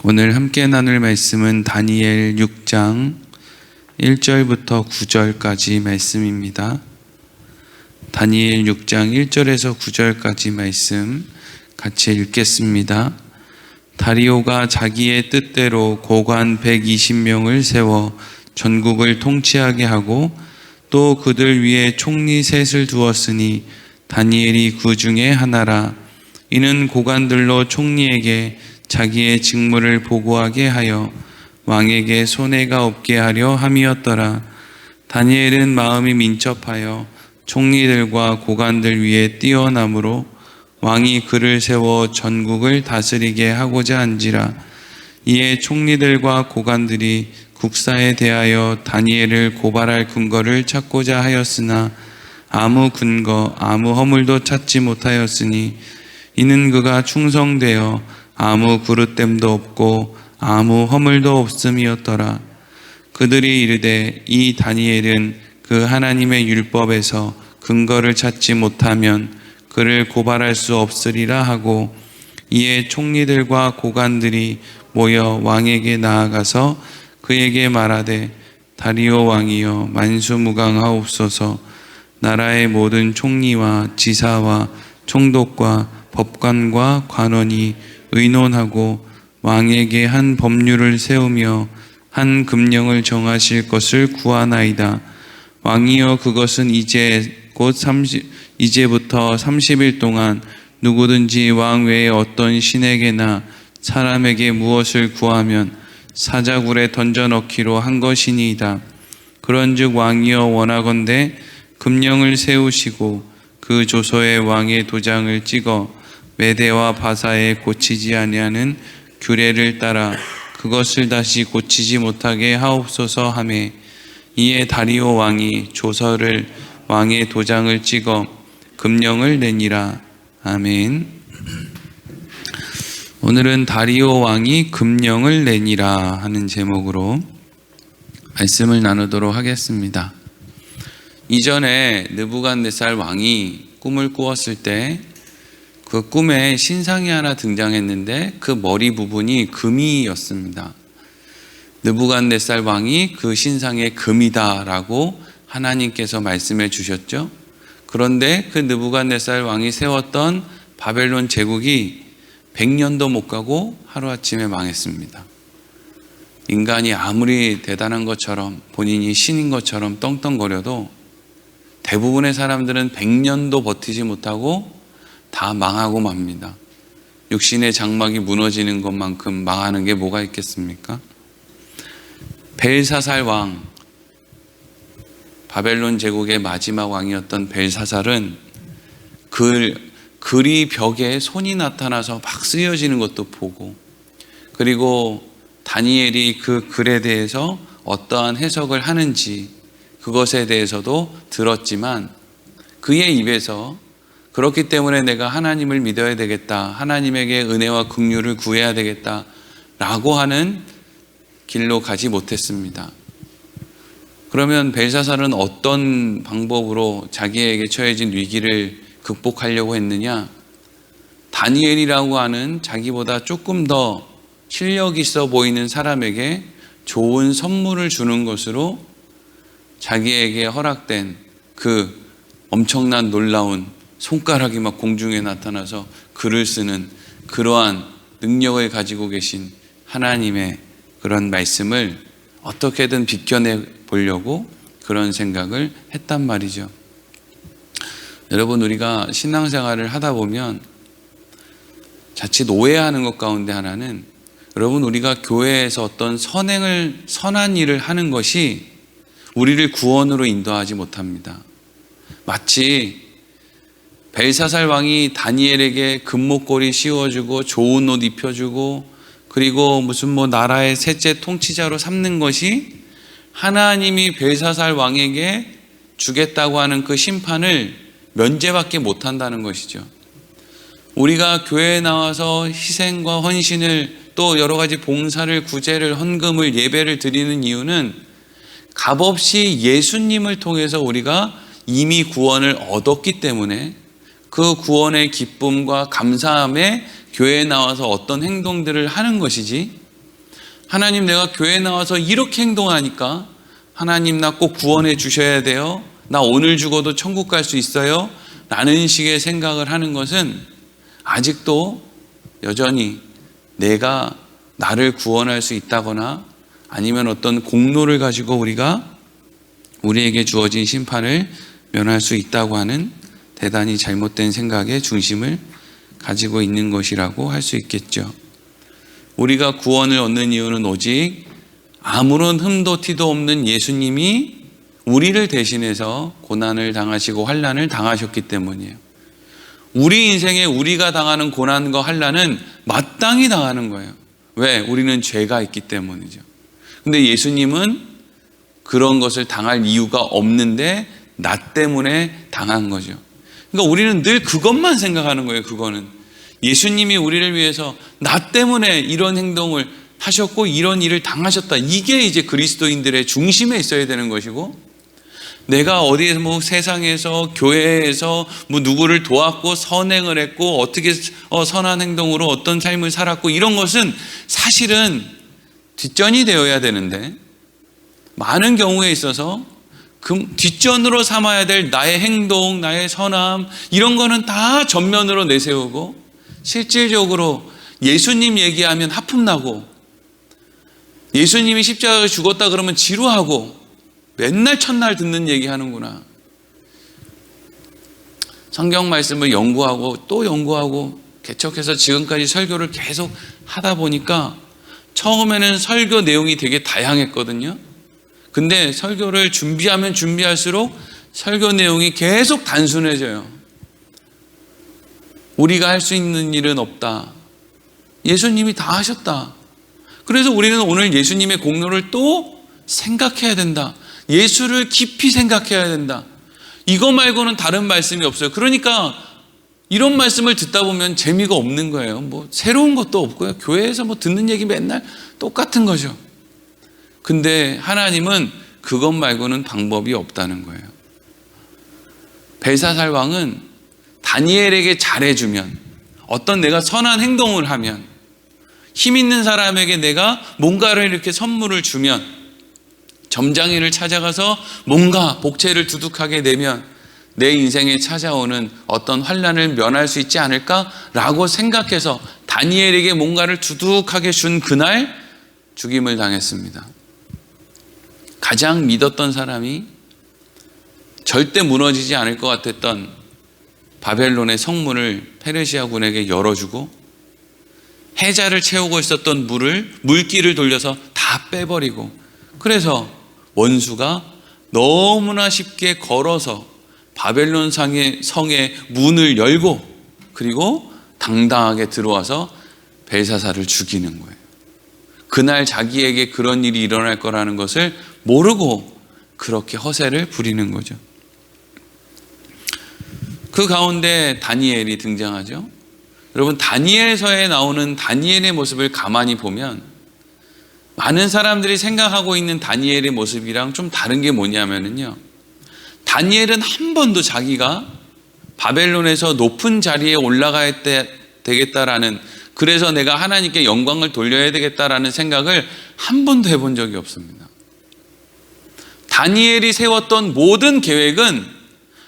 오늘 함께 나눌 말씀은 다니엘 6장 1절부터 9절까지 말씀입니다. 다니엘 6장 1절에서 9절까지 말씀 같이 읽겠습니다. 다리오가 자기의 뜻대로 고관 120명을 세워 전국을 통치하게 하고 또 그들 위에 총리 셋을 두었으니 다니엘이 그 중에 하나라. 이는 고관들로 총리에게 자기의 직무를 보고하게 하여 왕에게 손해가 없게 하려 함이었더라. 다니엘은 마음이 민첩하여 총리들과 고관들 위에 뛰어나므로 왕이 그를 세워 전국을 다스리게 하고자 한지라. 이에 총리들과 고관들이 국사에 대하여 다니엘을 고발할 근거를 찾고자 하였으나 아무 근거, 아무 허물도 찾지 못하였으니 이는 그가 충성되어 아무 그릇됨도 없고 아무 허물도 없음이었더라. 그들이 이르되 이 다니엘은 그 하나님의 율법에서 근거를 찾지 못하면 그를 고발할 수 없으리라 하고, 이에 총리들과 고관들이 모여 왕에게 나아가서 그에게 말하되 다리오 왕이여 만수무강하옵소서. 나라의 모든 총리와 지사와 총독과 법관과 관원이 의논하고 왕에게 한 법률을 세우며 한 금령을 정하실 것을 구하나이다. 왕이여 그것은 이제부터 30일 동안 누구든지 왕 외에 어떤 신에게나 사람에게 무엇을 구하면 사자굴에 던져 넣기로 한 것이니이다. 그런즉 왕이여 원하건대 금령을 세우시고 그 조서에 왕의 도장을 찍어 메대와 바사에 고치지 아니하는 규례를 따라 그것을 다시 고치지 못하게 하옵소서 하매, 이에 다리오 왕이 조서를 왕의 도장을 찍어 금령을 내니라. 아멘. 오늘은 다리오 왕이 금령을 내니라 하는 제목으로 말씀을 나누도록 하겠습니다. 이전에 느부갓네살 왕이 꿈을 꾸었을 때 그 꿈에 신상이 하나 등장했는데 그 머리 부분이 금이었습니다. 느부갓네살 왕이 그 신상에 금이다라고 하나님께서 말씀해 주셨죠. 그런데 그 느부갓네살 왕이 세웠던 바벨론 제국이 100년도 못 가고 하루아침에 망했습니다. 인간이 아무리 대단한 것처럼 본인이 신인 것처럼 떵떵거려도 대부분의 사람들은 100년도 버티지 못하고 다 망하고 맙니다. 육신의 장막이 무너지는 것만큼 망하는 게 뭐가 있겠습니까? 벨사살 왕, 바벨론 제국의 마지막 왕이었던 벨사살은 글이 벽에 손이 나타나서 막 쓰여지는 것도 보고, 그리고 다니엘이 그 글에 대해서 어떠한 해석을 하는지 그것에 대해서도 들었지만 그의 입에서 그렇기 때문에 내가 하나님을 믿어야 되겠다, 하나님에게 은혜와 긍휼을 구해야 되겠다 라고 하는 길로 가지 못했습니다. 그러면 벨사살은 어떤 방법으로 자기에게 처해진 위기를 극복하려고 했느냐? 다니엘이라고 하는 자기보다 조금 더 실력 있어 보이는 사람에게 좋은 선물을 주는 것으로 자기에게 허락된 그 엄청난 놀라운 손가락이 막 공중에 나타나서 글을 쓰는 그러한 능력을 가지고 계신 하나님의 그런 말씀을 어떻게든 비껴내 보려고 그런 생각을 했단 말이죠. 여러분, 우리가 신앙생활을 하다 보면 자칫 오해하는 것 가운데 하나는, 여러분, 우리가 교회에서 어떤 선한 일을 하는 것이 우리를 구원으로 인도하지 못합니다. 마치 벨사살 왕이 다니엘에게 금목걸이 씌워주고 좋은 옷 입혀주고 그리고 무슨 나라의 셋째 통치자로 삼는 것이 하나님이 벨사살 왕에게 주겠다고 하는 그 심판을 면제받게 못한다는 것이죠. 우리가 교회에 나와서 희생과 헌신을, 또 여러 가지 봉사를, 구제를, 헌금을, 예배를 드리는 이유는 값없이 예수님을 통해서 우리가 이미 구원을 얻었기 때문에 그 구원의 기쁨과 감사함에 교회에 나와서 어떤 행동들을 하는 것이지, 하나님, 내가 교회 나와서 이렇게 행동하니까 하나님 나 꼭 구원해 주셔야 돼요. 나 오늘 죽어도 천국 갈 수 있어요. 라는 식의 생각을 하는 것은 아직도 여전히 내가 나를 구원할 수 있다거나 아니면 어떤 공로를 가지고 우리에게 주어진 심판을 면할 수 있다고 하는 대단히 잘못된 생각의 중심을 가지고 있는 것이라고 할 수 있겠죠. 우리가 구원을 얻는 이유는 오직 아무런 흠도 티도 없는 예수님이 우리를 대신해서 고난을 당하시고 환난을 당하셨기 때문이에요. 우리 인생에 우리가 당하는 고난과 환난은 마땅히 당하는 거예요. 왜? 우리는 죄가 있기 때문이죠. 근데 예수님은 그런 것을 당할 이유가 없는데 나 때문에 당한 거죠. 그러니까 우리는 늘 그것만 생각하는 거예요. 그거는 예수님이 우리를 위해서 나 때문에 이런 행동을 하셨고 이런 일을 당하셨다. 이게 이제 그리스도인들의 중심에 있어야 되는 것이고, 내가 어디에서 뭐 세상에서 교회에서 뭐 누구를 도왔고 선행을 했고 어떻게 선한 행동으로 어떤 삶을 살았고 이런 것은 사실은 뒷전이 되어야 되는데, 많은 경우에 있어서 뒷전으로 삼아야 될 나의 행동, 나의 선함 이런 거는 다 전면으로 내세우고, 실질적으로 예수님 얘기하면 하품나고 예수님이 십자가에 죽었다 그러면 지루하고 맨날 첫날 듣는 얘기 하는구나. 성경 말씀을 연구하고 또 연구하고 개척해서 지금까지 설교를 계속 하다 보니까 처음에는 설교 내용이 되게 다양했거든요. 근데 설교를 준비하면 준비할수록 설교 내용이 계속 단순해져요. 우리가 할 수 있는 일은 없다. 예수님이 다 하셨다. 그래서 우리는 오늘 예수님의 공로를 또 생각해야 된다. 예수를 깊이 생각해야 된다. 이거 말고는 다른 말씀이 없어요. 그러니까 이런 말씀을 듣다 보면 재미가 없는 거예요. 뭐 새로운 것도 없고요. 교회에서 뭐 듣는 얘기 맨날 똑같은 거죠. 근데 하나님은 그것 말고는 방법이 없다는 거예요. 벨사살 왕은 다니엘에게 잘해주면, 어떤 내가 선한 행동을 하면, 힘 있는 사람에게 내가 뭔가를 이렇게 선물을 주면, 점장이를 찾아가서 뭔가 복채를 두둑하게 내면 내 인생에 찾아오는 어떤 환난을 면할 수 있지 않을까라고 생각해서 다니엘에게 뭔가를 두둑하게 준 그날 죽임을 당했습니다. 가장 믿었던 사람이 절대 무너지지 않을 것 같았던 바벨론의 성문을 페르시아군에게 열어주고, 해자를 채우고 있었던 물길을 돌려서 다 빼버리고, 그래서 원수가 너무나 쉽게 걸어서 바벨론 성의 문을 열고 그리고 당당하게 들어와서 벨사살을 죽이는 거예요. 그날 자기에게 그런 일이 일어날 거라는 것을 모르고 그렇게 허세를 부리는 거죠. 그 가운데 다니엘이 등장하죠. 여러분, 다니엘서에 나오는 다니엘의 모습을 가만히 보면 많은 사람들이 생각하고 있는 다니엘의 모습이랑 좀 다른 게 뭐냐면요, 다니엘은 한 번도 자기가 바벨론에서 높은 자리에 올라가야 되겠다라는, 그래서 내가 하나님께 영광을 돌려야 되겠다라는 생각을 한 번도 해본 적이 없습니다. 다니엘이 세웠던 모든 계획은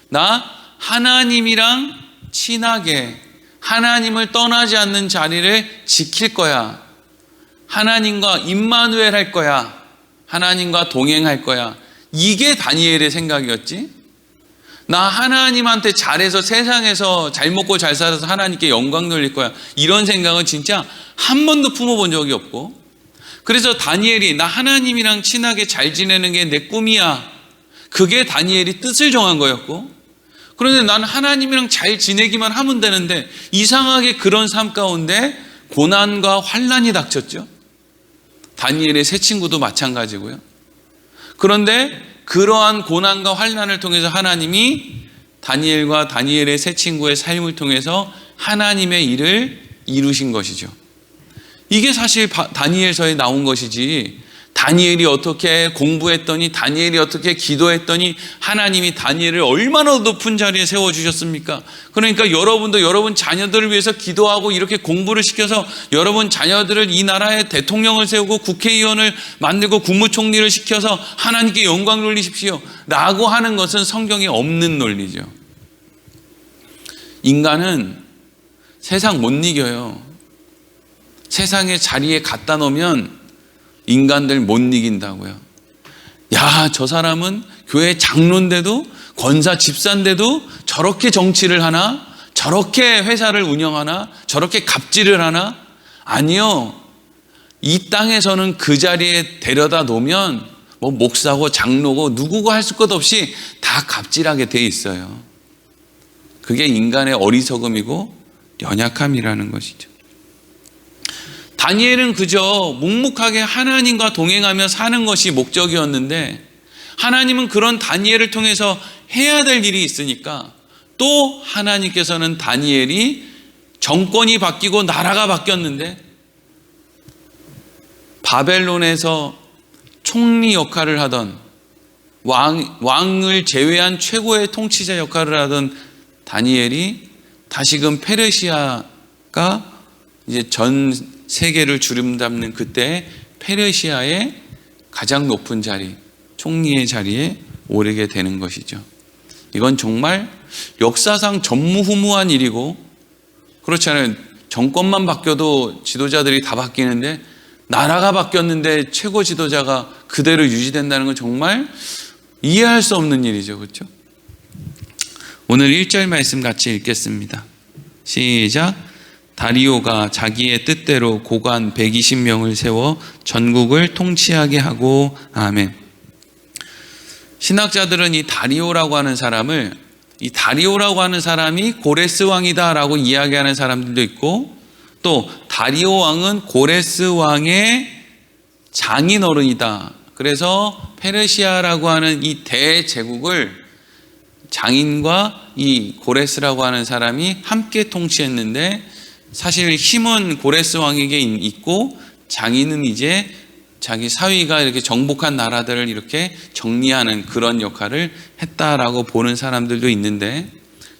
나 하나님이랑 친하게, 하나님을 떠나지 않는 자리를 지킬 거야, 하나님과 임마누엘 할 거야, 하나님과 동행할 거야, 이게 다니엘의 생각이었지. 나 하나님한테 잘해서 세상에서 잘 먹고 잘 살아서 하나님께 영광 돌릴 거야, 이런 생각은 진짜 한 번도 품어본 적이 없고, 그래서 다니엘이 나 하나님이랑 친하게 잘 지내는 게 내 꿈이야, 그게 다니엘이 뜻을 정한 거였고, 그런데 나는 하나님이랑 잘 지내기만 하면 되는데 이상하게 그런 삶 가운데 고난과 환난이 닥쳤죠. 다니엘의 세 친구도 마찬가지고요. 그런데 그러한 고난과 환난을 통해서 하나님이 다니엘과 다니엘의 세 친구의 삶을 통해서 하나님의 일을 이루신 것이죠. 이게 사실 다니엘서에 나온 것이지, 다니엘이 어떻게 공부했더니, 다니엘이 어떻게 기도했더니 하나님이 다니엘을 얼마나 높은 자리에 세워주셨습니까? 그러니까 여러분도 여러분 자녀들을 위해서 기도하고 이렇게 공부를 시켜서 여러분 자녀들을 이 나라의 대통령을 세우고 국회의원을 만들고 국무총리를 시켜서 하나님께 영광 돌리십시오 라고 하는 것은 성경에 없는 논리죠. 인간은 세상 못 이겨요. 세상의 자리에 갖다 놓으면 인간들 못 이긴다고요. 야, 저 사람은 교회 장로인데도, 권사 집사인데도 저렇게 정치를 하나? 저렇게 회사를 운영하나? 저렇게 갑질을 하나? 아니요. 이 땅에서는 그 자리에 데려다 놓으면 뭐 목사고 장로고 누구고 할 것 없이 다 갑질하게 돼 있어요. 그게 인간의 어리석음이고 연약함이라는 것이죠. 다니엘은 그저 묵묵하게 하나님과 동행하며 사는 것이 목적이었는데, 하나님은 그런 다니엘을 통해서 해야 될 일이 있으니까 또 하나님께서는 다니엘이 정권이 바뀌고 나라가 바뀌었는데 바벨론에서 총리 역할을 하던 왕을 제외한 최고의 통치자 역할을 하던 다니엘이 다시금 페르시아가 이제 전 세계를 주름잡는 그때 페르시아의 가장 높은 자리, 총리의 자리에 오르게 되는 것이죠. 이건 정말 역사상 전무후무한 일이고, 그렇잖아요. 정권만 바뀌어도 지도자들이 다 바뀌는데 나라가 바뀌었는데 최고 지도자가 그대로 유지된다는 건 정말 이해할 수 없는 일이죠. 그렇죠? 오늘 1절 말씀 같이 읽겠습니다. 시작. 다리오가 자기의 뜻대로 고관 120명을 세워 전국을 통치하게 하고. 아멘. 신학자들은 이 다리오라고 하는 사람이 고레스 왕이다라고 이야기하는 사람들도 있고, 또 다리오 왕은 고레스 왕의 장인어른이다. 그래서 페르시아라고 하는 이 대제국을 장인과 이 고레스라고 하는 사람이 함께 통치했는데, 사실 힘은 고레스 왕에게 있고 장인은 이제 자기 사위가 이렇게 정복한 나라들을 이렇게 정리하는 그런 역할을 했다라고 보는 사람들도 있는데,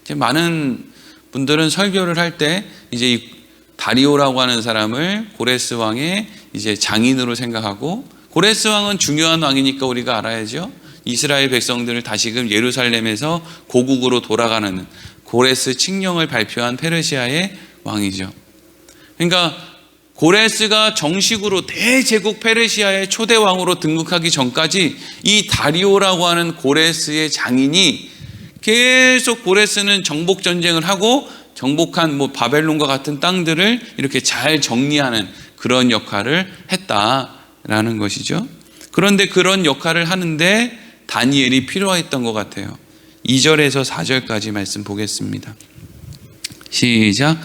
이제 많은 분들은 설교를 할 때 이제 이 다리오라고 하는 사람을 고레스 왕의 이제 장인으로 생각하고, 고레스 왕은 중요한 왕이니까 우리가 알아야죠. 이스라엘 백성들을 다시금 예루살렘에서 고국으로 돌아가는 고레스 칙령을 발표한 페르시아의 왕이죠. 그러니까 고레스가 정식으로 대제국 페르시아의 초대 왕으로 등극하기 전까지 이 다리오라고 하는 고레스의 장인이 계속, 고레스는 정복 전쟁을 하고 정복한 뭐 바벨론과 같은 땅들을 이렇게 잘 정리하는 그런 역할을 했다라는 것이죠. 그런데 그런 역할을 하는데 다니엘이 필요했던 것 같아요. 2절에서 4절까지 말씀 보겠습니다. 시작.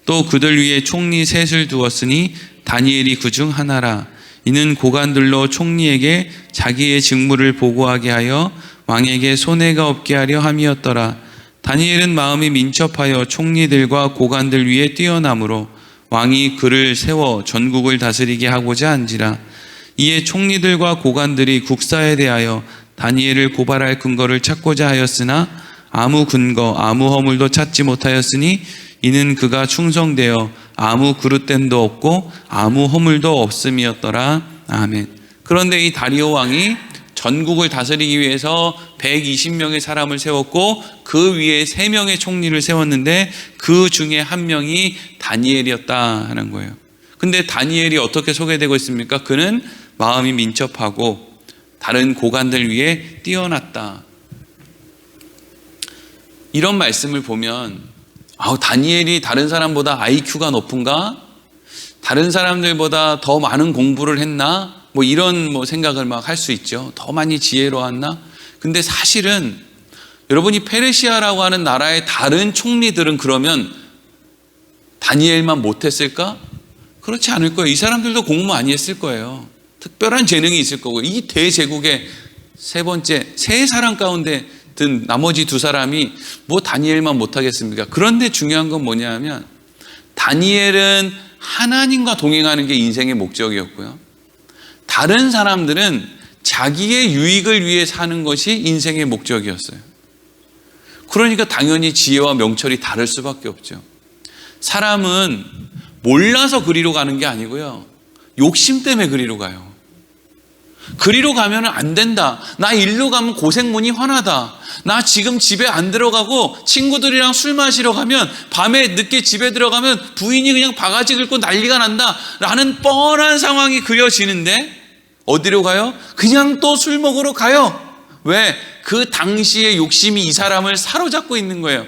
또 그들 위에 총리 셋을 두었으니 다니엘이 그중 하나라. 이는 고관들로 총리에게 자기의 직무를 보고하게 하여 왕에게 손해가 없게 하려 함이었더라. 다니엘은 마음이 민첩하여 총리들과 고관들 위에 뛰어나므로 왕이 그를 세워 전국을 다스리게 하고자 한지라. 이에 총리들과 고관들이 국사에 대하여 다니엘을 고발할 근거를 찾고자 하였으나 아무 근거, 아무 허물도 찾지 못하였으니 이는 그가 충성되어 아무 그릇됨도 없고 아무 허물도 없음이었더라. 아멘. 그런데 이 다리오 왕이 전국을 다스리기 위해서 120명의 사람을 세웠고 그 위에 3명의 총리를 세웠는데 그 중에 한 명이 다니엘이었다 하는 거예요. 근데 다니엘이 어떻게 소개되고 있습니까? 그는 마음이 민첩하고 다른 고관들 위에 뛰어났다. 이런 말씀을 보면 다니엘이 다른 사람보다 IQ가 높은가? 다른 사람들보다 더 많은 공부를 했나? 뭐 이런 생각을 막 할 수 있죠. 더 많이 지혜로웠나? 근데 사실은 여러분이 페르시아라고 하는 나라의 다른 총리들은 그러면 다니엘만 못했을까? 그렇지 않을 거예요. 이 사람들도 공부 많이 했을 거예요. 특별한 재능이 있을 거고, 이 대제국의 세 사람 가운데 든 나머지 2사람이 뭐 다니엘만 못하겠습니까? 그런데 중요한 건 뭐냐면 다니엘은 하나님과 동행하는 게 인생의 목적이었고요. 다른 사람들은 자기의 유익을 위해 사는 것이 인생의 목적이었어요. 그러니까 당연히 지혜와 명철이 다를 수밖에 없죠. 사람은 몰라서 그리로 가는 게 아니고요, 욕심 때문에 그리로 가요. 그리로 가면 안 된다. 나 일로 가면 고생문이 환하다. 나 지금 집에 안 들어가고 친구들이랑 술 마시러 가면 밤에 늦게 집에 들어가면 부인이 그냥 바가지 긁고 난리가 난다 라는 뻔한 상황이 그려지는데 어디로 가요? 그냥 또 술 먹으러 가요. 왜? 그 당시의 욕심이 이 사람을 사로잡고 있는 거예요.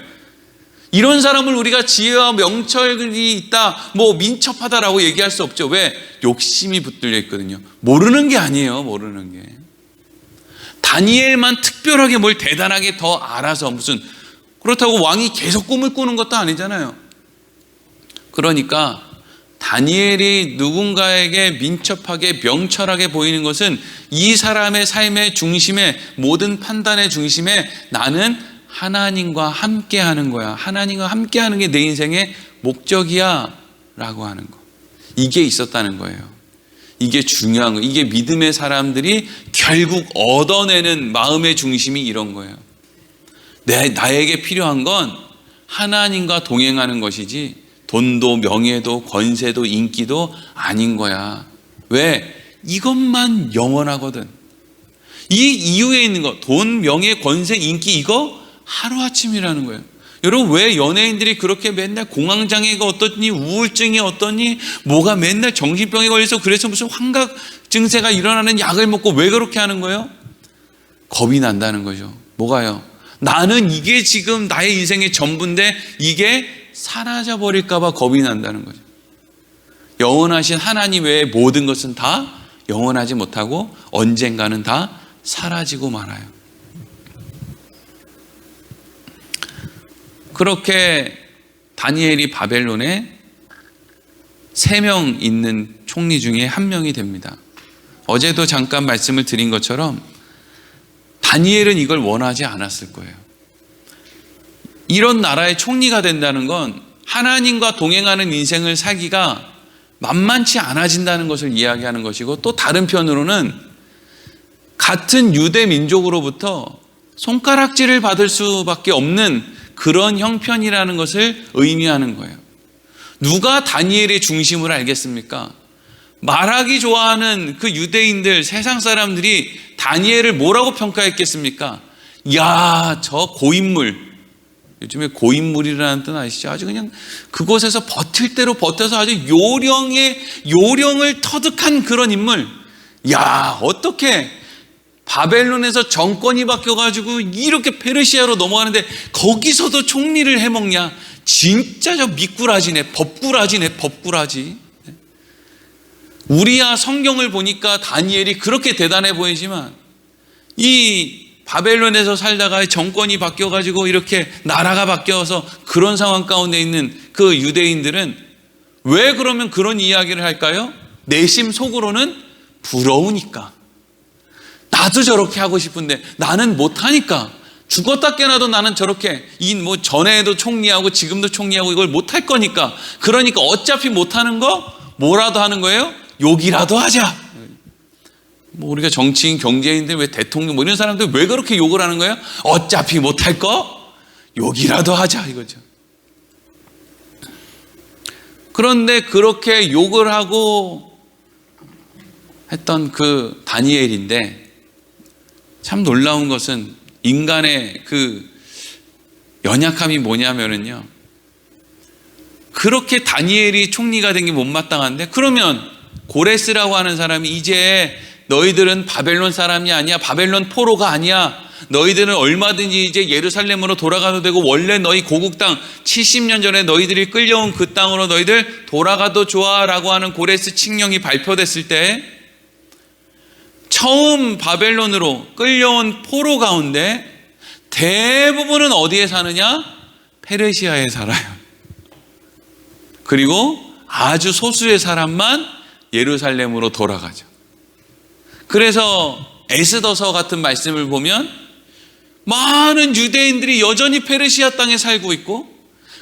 이런 사람을 우리가 지혜와 명철이 있다, 민첩하다라고 얘기할 수 없죠. 왜? 욕심이 붙들려 있거든요. 모르는 게 아니에요. 모르는 게. 다니엘만 특별하게 뭘 대단하게 더 알아서 그렇다고 왕이 계속 꿈을 꾸는 것도 아니잖아요. 그러니까 다니엘이 누군가에게 민첩하게 명철하게 보이는 것은 이 사람의 삶의 중심에, 모든 판단의 중심에 나는 하나님과 함께 하는 거야. 하나님과 함께 하는 게 내 인생의 목적이야 라고 하는 거. 이게 있었다는 거예요. 이게 중요한 거. 이게 믿음의 사람들이 결국 얻어내는 마음의 중심이 이런 거예요. 나에게 필요한 건 하나님과 동행하는 것이지 돈도 명예도 권세도 인기도 아닌 거야. 왜? 이것만 영원하거든. 이 이후에 있는 거, 돈, 명예, 권세, 인기, 이거 하루아침이라는 거예요. 여러분, 왜 연예인들이 그렇게 맨날 공황장애가 어떠니, 우울증이 어떠니, 뭐가 맨날 정신병에 걸려서 그래서 무슨 환각 증세가 일어나는 약을 먹고 왜 그렇게 하는 거예요? 겁이 난다는 거죠. 뭐가요? 나는 이게 지금 나의 인생의 전부인데 이게 사라져 버릴까 봐 겁이 난다는 거죠. 영원하신 하나님 외에 모든 것은 다 영원하지 못하고 언젠가는 다 사라지고 말아요. 그렇게 다니엘이 바벨론에 3명 있는 총리 중에 1명이 됩니다. 어제도 잠깐 말씀을 드린 것처럼 다니엘은 이걸 원하지 않았을 거예요. 이런 나라의 총리가 된다는 건 하나님과 동행하는 인생을 살기가 만만치 않아진다는 것을 이야기하는 것이고, 또 다른 편으로는 같은 유대 민족으로부터 손가락질을 받을 수밖에 없는 그런 형편이라는 것을 의미하는 거예요. 누가 다니엘의 중심을 알겠습니까? 말하기 좋아하는 그 유대인들, 세상 사람들이 다니엘을 뭐라고 평가했겠습니까? 야, 저 고인물. 요즘에 고인물이라는 뜻 아시죠? 아주 그냥 그곳에서 버틸 대로 버텨서 아주 요령을 터득한 그런 인물. 야, 어떻게 바벨론에서 정권이 바뀌어가지고 이렇게 페르시아로 넘어가는데 거기서도 총리를 해먹냐? 진짜 저 미꾸라지네, 법꾸라지. 우리야 성경을 보니까 다니엘이 그렇게 대단해 보이지만 이 바벨론에서 살다가 정권이 바뀌어가지고 이렇게 나라가 바뀌어서 그런 상황 가운데 있는 그 유대인들은 왜 그러면 그런 이야기를 할까요? 내심 속으로는 부러우니까. 나도 저렇게 하고 싶은데 나는 못하니까. 죽었다 깨나도 나는 저렇게 전에도 총리하고 지금도 총리하고 이걸 못할 거니까. 그러니까 어차피 못하는 거 뭐라도 하는 거예요? 욕이라도 하자. 우리가 정치인, 경제인들, 왜 대통령 이런 사람들 왜 그렇게 욕을 하는 거예요? 어차피 못할 거 욕이라도 하자 이거죠. 그런데 그렇게 욕을 하고 했던 그 다니엘인데, 참 놀라운 것은 인간의 그 연약함이 뭐냐면요, 그렇게 다니엘이 총리가 된 게 못마땅한데, 그러면 고레스라고 하는 사람이 이제 너희들은 바벨론 사람이 아니야, 바벨론 포로가 아니야, 너희들은 얼마든지 이제 예루살렘으로 돌아가도 되고 원래 너희 고국 땅 70년 전에 너희들이 끌려온 그 땅으로 너희들 돌아가도 좋아 라고 하는 고레스 칙령이 발표됐을 때 처음 바벨론으로 끌려온 포로 가운데 대부분은 어디에 사느냐? 페르시아에 살아요. 그리고 아주 소수의 사람만 예루살렘으로 돌아가죠. 그래서 에스더서 같은 말씀을 보면 많은 유대인들이 여전히 페르시아 땅에 살고 있고,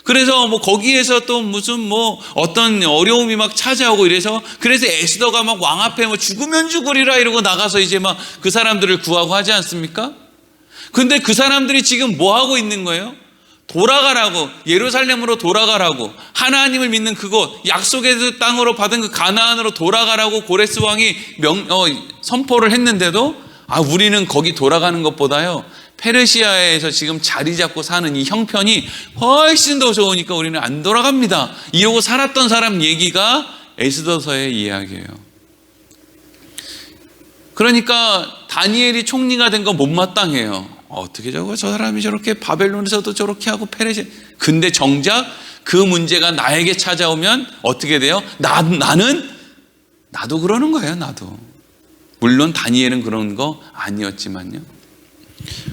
그래서 뭐 거기에서 또 무슨 뭐 어떤 어려움이 막 찾아오고 이래서 그래서 에스더가 막 왕 앞에 뭐 죽으면 죽으리라 이러고 나가서 이제 막 그 사람들을 구하고 하지 않습니까? 근데 그 사람들이 지금 뭐 하고 있는 거예요? 돌아가라고, 예루살렘으로 돌아가라고, 하나님을 믿는 그곳, 약속의 땅으로 받은 그 가나안으로 돌아가라고 고레스 왕이 선포를 했는데도 우리는 거기 돌아가는 것보다요 페르시아에서 지금 자리 잡고 사는 이 형편이 훨씬 더 좋으니까 우리는 안 돌아갑니다 이러고 살았던 사람 얘기가 에스더서의 이야기예요. 그러니까 다니엘이 총리가 된 건 못마땅해요. 어떻게 저 사람이 저렇게 바벨론에서도 저렇게 하고 페르시아, 근데 정작 그 문제가 나에게 찾아오면 어떻게 돼요? 나도 그러는 거예요. 나도. 물론 다니엘은 그런 거 아니었지만요.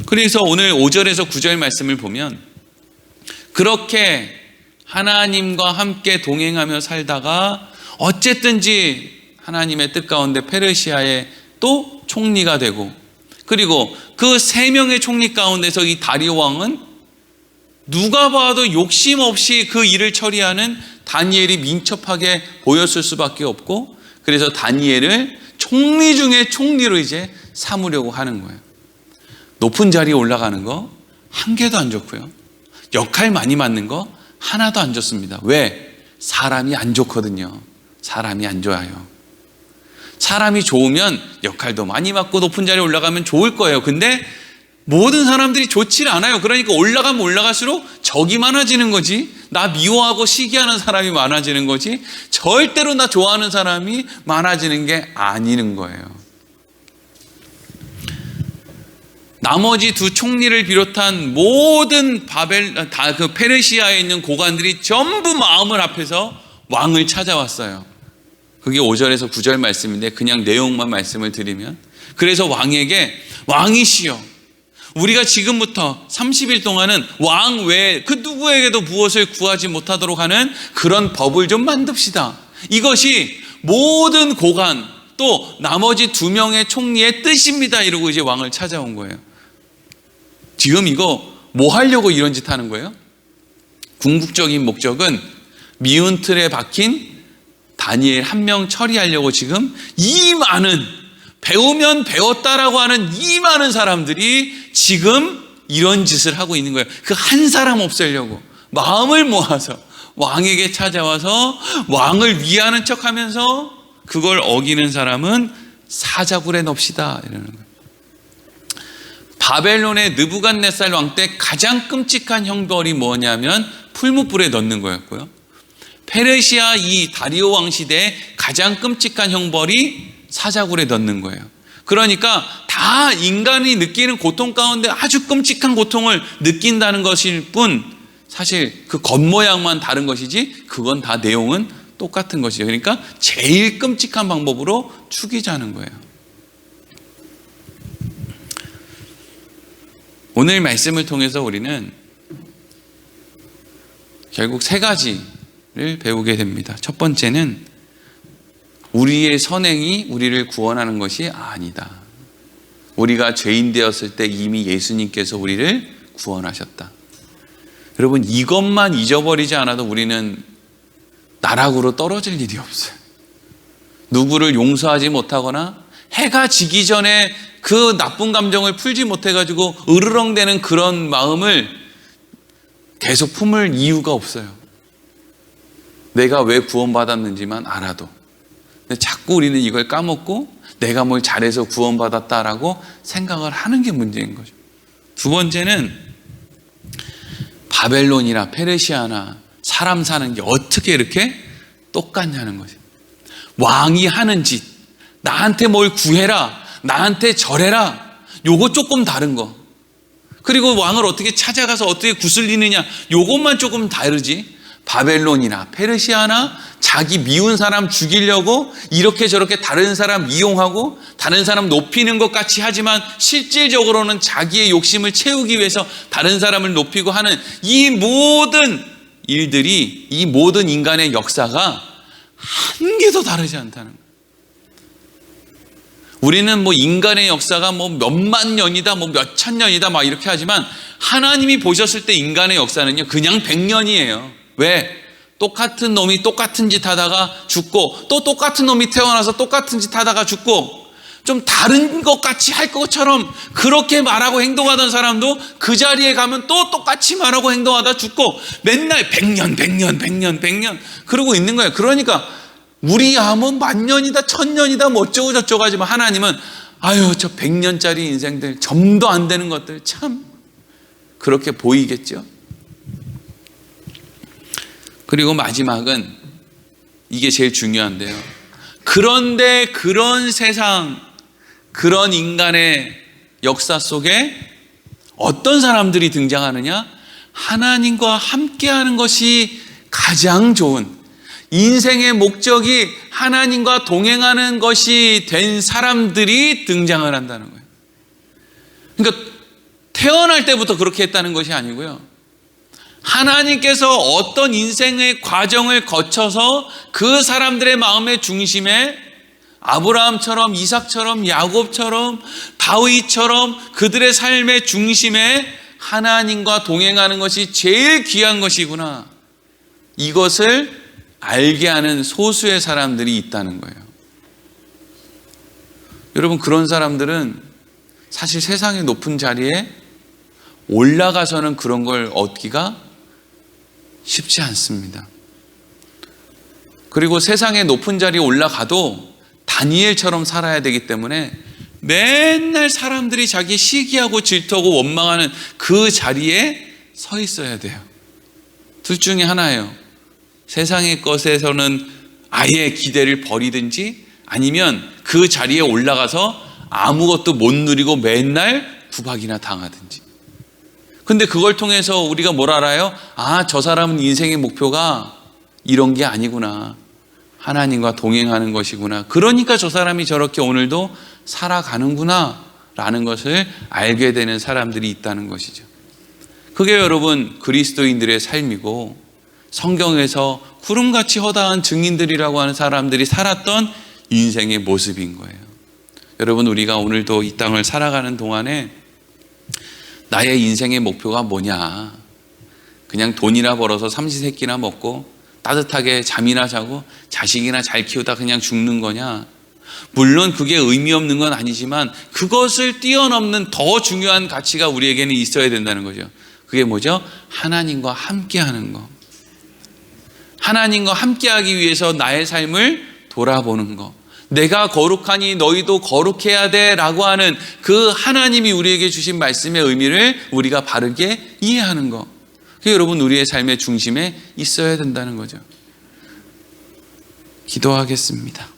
그래서 오늘 5절에서 9절 말씀을 보면 그렇게 하나님과 함께 동행하며 살다가 어쨌든지 하나님의 뜻 가운데 페르시아의 또 총리가 되고, 그리고 그 3명의 총리 가운데서 이 다리오 왕은 누가 봐도 욕심 없이 그 일을 처리하는 다니엘이 민첩하게 보였을 수밖에 없고, 그래서 다니엘을 총리 중에 총리로 이제 삼으려고 하는 거예요. 높은 자리에 올라가는 거 한 개도 안 좋고요, 역할 많이 맡는 거 하나도 안 좋습니다. 왜? 사람이 안 좋거든요. 사람이 안 좋아요. 사람이 좋으면 역할도 많이 맡고 높은 자리에 올라가면 좋을 거예요. 근데 모든 사람들이 좋지 않아요. 그러니까 올라가면 올라갈수록 적이 많아지는 거지, 나 미워하고 시기하는 사람이 많아지는 거지, 절대로 나 좋아하는 사람이 많아지는 게 아니는 거예요. 나머지 2 총리를 비롯한 모든 그 페르시아에 있는 고관들이 전부 마음을 합해서 왕을 찾아왔어요. 그게 5절에서 9절 말씀인데 그냥 내용만 말씀을 드리면, 그래서 왕에게 왕이시여, 우리가 지금부터 30일 동안은 왕 외에 그 누구에게도 무엇을 구하지 못하도록 하는 그런 법을 좀 만듭시다. 이것이 모든 고관 또 나머지 2명의 총리의 뜻입니다. 이러고 이제 왕을 찾아온 거예요. 지금 이거 뭐 하려고 이런 짓 하는 거예요? 궁극적인 목적은 미운 틀에 박힌 다니엘 1명 처리하려고 지금 이 많은, 배우면 배웠다라고 하는 이 많은 사람들이 지금 이런 짓을 하고 있는 거예요. 그 한 사람 없애려고 마음을 모아서 왕에게 찾아와서 왕을 위하는 척하면서 그걸 어기는 사람은 사자굴에 넣읍시다 이러는 거예요. 바벨론의 느부갓네살 왕 때 가장 끔찍한 형벌이 뭐냐면 풀무불에 넣는 거였고요, 페르시아 이 다리오 왕 시대에 가장 끔찍한 형벌이 사자굴에 넣는 거예요. 그러니까 다 인간이 느끼는 고통 가운데 아주 끔찍한 고통을 느낀다는 것일 뿐 사실 그 겉모양만 다른 것이지 그건 다 내용은 똑같은 것이죠. 그러니까 제일 끔찍한 방법으로 죽이자는 거예요. 오늘 말씀을 통해서 우리는 결국 3가지를 배우게 됩니다. 첫 번째는 우리의 선행이 우리를 구원하는 것이 아니다. 우리가 죄인 되었을 때 이미 예수님께서 우리를 구원하셨다. 여러분, 이것만 잊어버리지 않아도 우리는 나락으로 떨어질 일이 없어요. 누구를 용서하지 못하거나 해가 지기 전에 그 나쁜 감정을 풀지 못해가지고 으르렁대는 그런 마음을 계속 품을 이유가 없어요. 내가 왜 구원받았는지만 알아도. 근데 자꾸 우리는 이걸 까먹고 내가 뭘 잘해서 구원받았다라고 생각을 하는 게 문제인 거죠. 2번째는 바벨론이나 페르시아나 사람 사는 게 어떻게 이렇게 똑같냐는 거죠. 왕이 하는 짓, 나한테 뭘 구해라, 나한테 절해라, 요거 조금 다른 거. 그리고 왕을 어떻게 찾아가서 어떻게 구슬리느냐, 요것만 조금 다르지. 바벨론이나 페르시아나 자기 미운 사람 죽이려고 이렇게 저렇게 다른 사람 이용하고 다른 사람 높이는 것 같이 하지만 실질적으로는 자기의 욕심을 채우기 위해서 다른 사람을 높이고 하는 이 모든 일들이, 이 모든 인간의 역사가 한 개도 다르지 않다는 거예요. 우리는 뭐 인간의 역사가 뭐 몇만 년이다, 뭐 몇천 년이다 막 이렇게 하지만 하나님이 보셨을 때 인간의 역사는요, 그냥 100년이에요. 왜? 똑같은 놈이 똑같은 짓 하다가 죽고 또 똑같은 놈이 태어나서 똑같은 짓 하다가 죽고 좀 다른 것 같이 할 것처럼 그렇게 말하고 행동하던 사람도 그 자리에 가면 또 똑같이 말하고 행동하다 죽고 맨날 100년 그러고 있는 거예요. 그러니까 우리야 뭐 만년이다, 천년이다, 뭐 어쩌고 저쩌고 하지만 하나님은 아유, 저 100년짜리 인생들, 점도 안 되는 것들 참 그렇게 보이겠죠. 그리고 마지막은 이게 제일 중요한데요. 그런데 그런 세상, 그런 인간의 역사 속에 어떤 사람들이 등장하느냐? 하나님과 함께하는 것이 가장 좋은, 인생의 목적이 하나님과 동행하는 것이 된 사람들이 등장을 한다는 거예요. 그러니까 태어날 때부터 그렇게 했다는 것이 아니고요. 하나님께서 어떤 인생의 과정을 거쳐서 그 사람들의 마음의 중심에 아브라함처럼, 이삭처럼, 야곱처럼, 다윗처럼 그들의 삶의 중심에 하나님과 동행하는 것이 제일 귀한 것이구나, 이것을 알게 하는 소수의 사람들이 있다는 거예요. 여러분, 그런 사람들은 사실 세상의 높은 자리에 올라가서는 그런 걸 얻기가 쉽지 않습니다. 그리고 세상의 높은 자리에 올라가도 다니엘처럼 살아야 되기 때문에 맨날 사람들이 자기 시기하고 질투하고 원망하는 그 자리에 서 있어야 돼요. 둘 중에 하나예요. 세상의 것에서는 아예 기대를 버리든지 아니면 그 자리에 올라가서 아무것도 못 누리고 맨날 구박이나 당하든지. 근데 그걸 통해서 우리가 뭘 알아요? 아, 저 사람은 인생의 목표가 이런 게 아니구나, 하나님과 동행하는 것이구나, 그러니까 저 사람이 저렇게 오늘도 살아가는구나 라는 것을 알게 되는 사람들이 있다는 것이죠. 그게 여러분 그리스도인들의 삶이고, 성경에서 구름같이 허다한 증인들이라고 하는 사람들이 살았던 인생의 모습인 거예요. 여러분, 우리가 오늘도 이 땅을 살아가는 동안에 나의 인생의 목표가 뭐냐? 그냥 돈이나 벌어서 삼시세끼나 먹고 따뜻하게 잠이나 자고 자식이나 잘 키우다 그냥 죽는 거냐? 물론 그게 의미 없는 건 아니지만 그것을 뛰어넘는 더 중요한 가치가 우리에게는 있어야 된다는 거죠. 그게 뭐죠? 하나님과 함께하는 거. 하나님과 함께하기 위해서 나의 삶을 돌아보는 거. 내가 거룩하니 너희도 거룩해야 돼 라고 하는 그 하나님이 우리에게 주신 말씀의 의미를 우리가 바르게 이해하는 거. 그게 여러분 우리의 삶의 중심에 있어야 된다는 거죠. 기도하겠습니다.